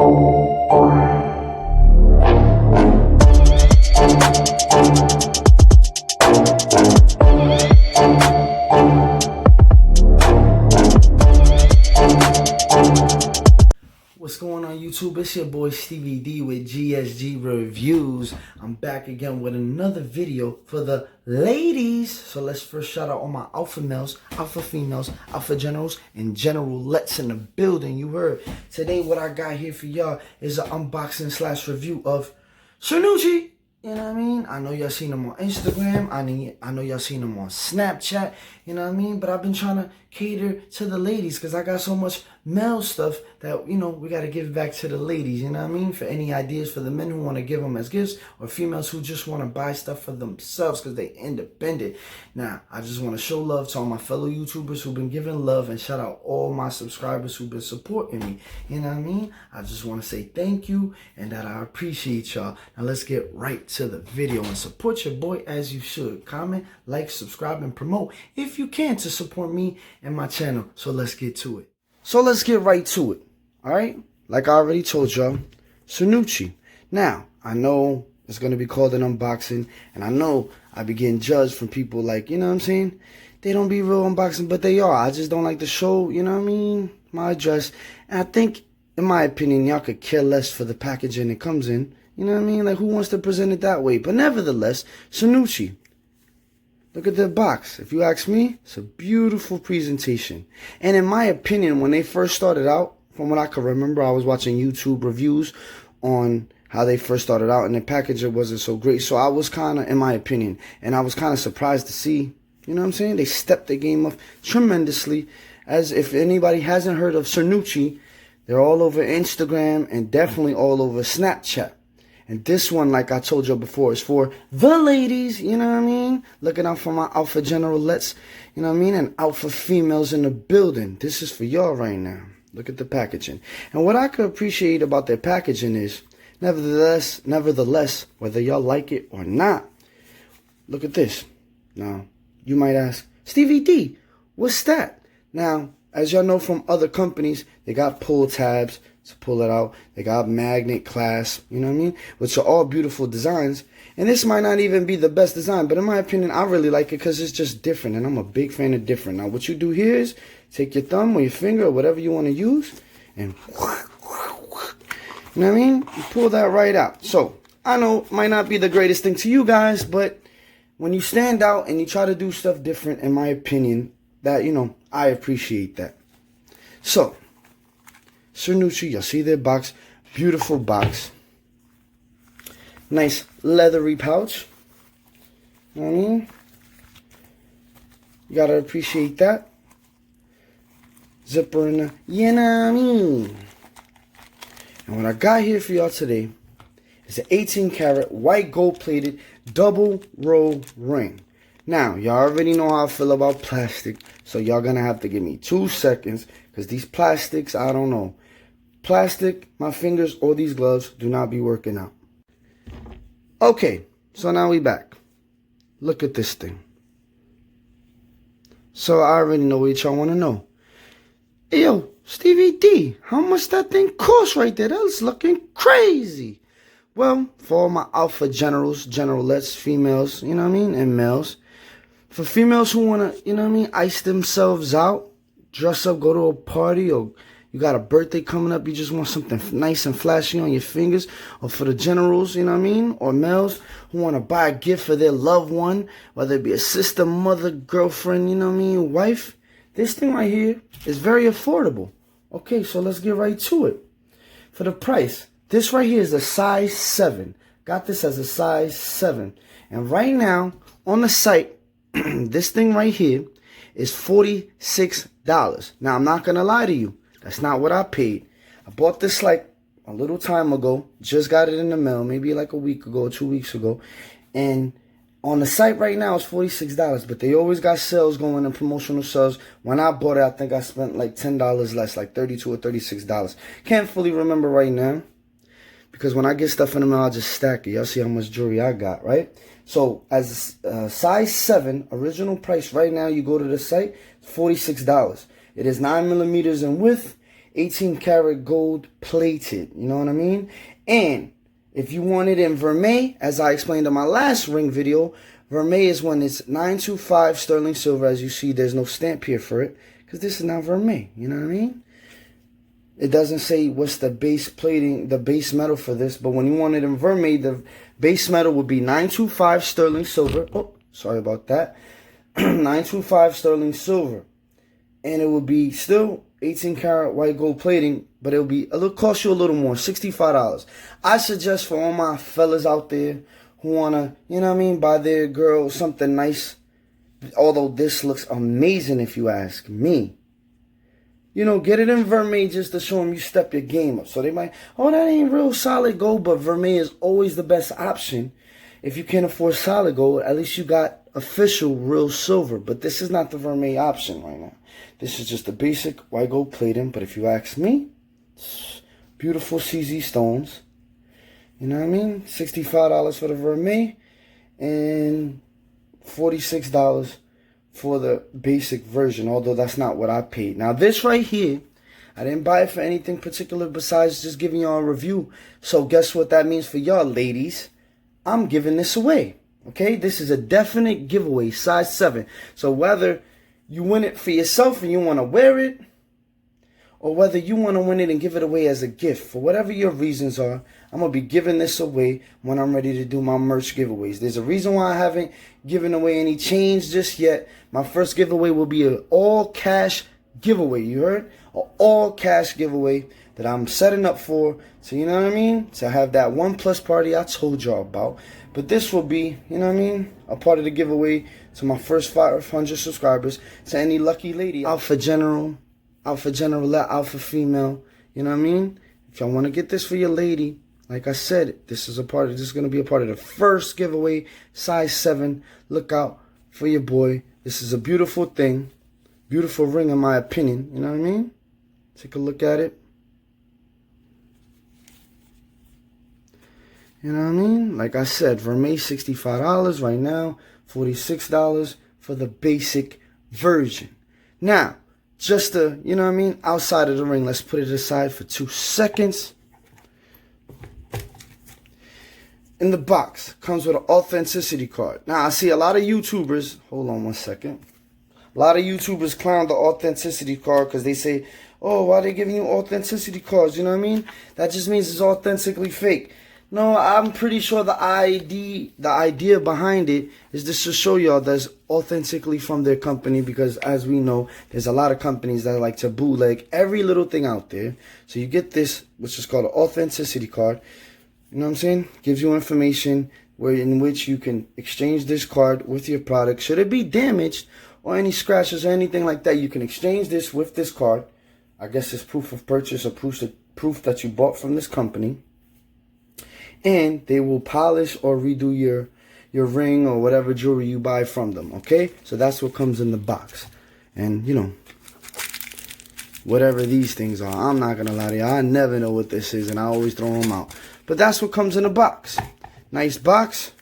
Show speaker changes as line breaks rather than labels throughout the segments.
What's going on YouTube? It's your boy Stevie D with GSG Reviews. I'm back again with another video for the ladies. So let's first shout out all my alpha males, alpha females, alpha generals, and generalettes in the building. You heard. Today what I got here for y'all is an unboxing / review of cernucci. You know what I mean? I know y'all seen them on Instagram. I know y'all seen them on Snapchat. You know what I mean? But I've been trying to cater to the ladies because I got so much male stuff that, you know, we got to give back to the ladies. You know what I mean? For any ideas for the men who want to give them as gifts or females who just want to buy stuff for themselves because they independent. Now, I just want to show love to all my fellow YouTubers who've been giving love and shout out all my subscribers who've been supporting me. You know what I mean? I just want to say thank you and that I appreciate y'all. Now, let's get right to the video and support your boy as you should. Comment, like, subscribe, and promote if you can to support me and my channel. So let's get to it. So let's get right to it. All right? Like I already told y'all, cernucci. Now, I know it's going to be called an unboxing, and I know I be getting judged from people like, you know what I'm saying? They don't be real unboxing, but they are. I just don't like to show, you know what I mean, my address. And I think, in my opinion, y'all could care less for the packaging it comes in. You know what I mean? Like, who wants to present it that way? But nevertheless, cernucci. Look at the box. If you ask me, it's a beautiful presentation. And in my opinion, when they first started out, from what I can remember, I was watching YouTube reviews on how they first started out, and the packaging wasn't so great. So I was kind of, in my opinion, and I was kind of surprised to see, you know what I'm saying? They stepped the game up tremendously. As if anybody hasn't heard of cernucci, they're all over Instagram and definitely all over Snapchat. And this one, like I told you before, is for the ladies, you know what I mean? Looking out for my alpha generalettes, you know what I mean? And alpha females in the building. This is for y'all right now. Look at the packaging. And what I could appreciate about their packaging is, nevertheless, whether y'all like it or not, look at this. Now, you might ask, Stevie D, what's that? Now, as y'all know from other companies, they got pull tabs to pull it out. They got magnet clasp, you know what I mean? Which are all beautiful designs. And this might not even be the best design, but in my opinion, I really like it because it's just different. And I'm a big fan of different. Now, what you do here is take your thumb or your finger or whatever you want to use and, you know what I mean? You pull that right out. So, I know it might not be the greatest thing to you guys, but when you stand out and you try to do stuff different, in my opinion, that, you know, I appreciate that. So, cernucci, you'll see their box. Beautiful box. Nice leathery pouch. You know what I mean? You gotta appreciate that. Zipper in the, you know what I mean? And what I got here for y'all today is an 18 karat white gold plated double row ring. Now, y'all already know how I feel about plastic, so y'all gonna have to give me 2 seconds, because these plastics, I don't know. Plastic, my fingers, or these gloves do not be working out. Okay, so now we back. Look at this thing. So I already know what y'all want to know. Hey, yo, Stevie D, how much that thing cost right there? That's looking crazy. Well, for all my alpha generals, generalettes, females, you know what I mean, and males. For females who want to, you know what I mean, ice themselves out, dress up, go to a party, or you got a birthday coming up, you just want something nice and flashy on your fingers. Or for the generals, you know what I mean, or males who want to buy a gift for their loved one, whether it be a sister, mother, girlfriend, you know what I mean, wife. This thing right here is very affordable. Okay, so let's get right to it. For the price, this right here is a size 7. Got this as a size 7. And right now, on the site, this thing right here is $46. Now, I'm not going to lie to you. That's not what I paid. I bought this like a little time ago. Just got it in the mail, maybe like a week ago, 2 weeks ago. And on the site right now, it's $46. But they always got sales going and promotional sales. When I bought it, I think I spent like $10 less, like $32 or $36. Can't fully remember right now. Because when I get stuff in the mail, I'll just stack it. Y'all see how much jewelry I got, right? So, as size 7, original price right now, you go to the site, it's $46. It is 9 millimeters in width. 18 karat gold plated. You know what I mean? And if you want it in vermeil, as I explained in my last ring video, vermeil is when it's 925 sterling silver. As you see, there's no stamp here for it because this is not vermeil. You know what I mean? It doesn't say what's the base plating, the base metal for this. But when you want it in vermeil, the base metal would be 925 sterling silver. Oh, sorry about that. 925 sterling silver. And it would be still 18 karat white gold plating, but it'll cost you a little more, $65. I suggest for all my fellas out there who wanna, you know what I mean, buy their girl something nice, although this looks amazing if you ask me. You know, get it in vermeil just to show them you step your game up. So they might, oh, that ain't real solid gold, but vermeil is always the best option. If you can't afford solid gold, at least you got official real silver. But this is not the vermeil option right now. This is just the basic white gold plating. But if you ask me, beautiful CZ stones. You know what I mean? $65 for the vermeil and $46 for the basic version, although that's not what I paid. Now this right here, I didn't buy it for anything particular besides just giving y'all a review. So guess what that means for y'all ladies? I'm giving this away. Okay, this is a definite giveaway, size 7. So whether you win it for yourself and you want to wear it, or whether you want to win it and give it away as a gift, for whatever your reasons are, I'm going to be giving this away when I'm ready to do my merch giveaways. There's a reason why I haven't given away any chains just yet. My first giveaway will be an all-cash giveaway, you heard? An all-cash giveaway that I'm setting up for, so you know what I mean? To have that 1+ party I told y'all about. But this will be, you know what I mean, a part of the giveaway to my first 500 subscribers, to any lucky lady, alpha general, alpha female, you know what I mean? If y'all want to get this for your lady, like I said, this is going to be a part of the first giveaway, size 7. Look out for your boy. This is a beautiful thing, beautiful ring in my opinion, you know what I mean? Take a look at it. You know what I mean? Like I said, vermeil $65 right now, $46 for the basic version. Now, just to, you know what I mean, outside of the ring, let's put it aside for 2 seconds. In the box, comes with an authenticity card. Now, I see a lot of YouTubers, hold on one second. A lot of YouTubers clown the authenticity card because they say, oh, why are they giving you authenticity cards? You know what I mean? That just means it's authentically fake. No, I'm pretty sure the idea behind it is just to show y'all that's authentically from their company, because as we know, there's a lot of companies that like to bootleg every little thing out there. So you get this, which is called an authenticity card. You know what I'm saying? Gives you information in which you can exchange this card with your product. Should it be damaged or any scratches or anything like that, you can exchange this with this card. I guess it's proof of purchase or proof that you bought from this company. And they will polish or redo your ring or whatever jewelry you buy from them, okay? So that's what comes in the box. And, you know, whatever these things are, I'm not going to lie to you, I never know what this is, and I always throw them out. But that's what comes in the box. Nice box,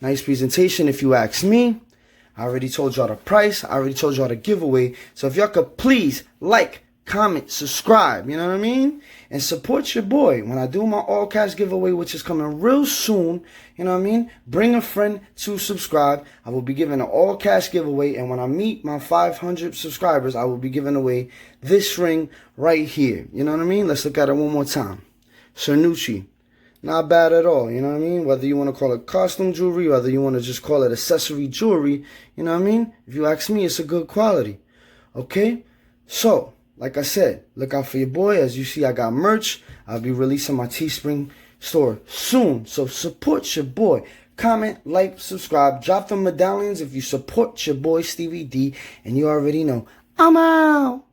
nice presentation if you ask me. I already told y'all the price. I already told y'all the giveaway. So if y'all could please like, comment, subscribe, you know what I mean? And support your boy when I do my all cash giveaway, which is coming real soon, you know what I mean? Bring a friend to subscribe. I will be giving an all cash giveaway, and when I meet my 500 subscribers, I will be giving away this ring right here, you know what I mean? Let's look at it one more time. Cernucci, not bad at all, you know what I mean? Whether you want to call it costume jewelry, whether you want to just call it accessory jewelry, you know what I mean? If you ask me, it's a good quality, okay? So, like I said, look out for your boy. As you see, I got merch. I'll be releasing my Teespring store soon. So support your boy. Comment, like, subscribe. Drop the medallions if you support your boy Stevie D. And you already know, I'm out.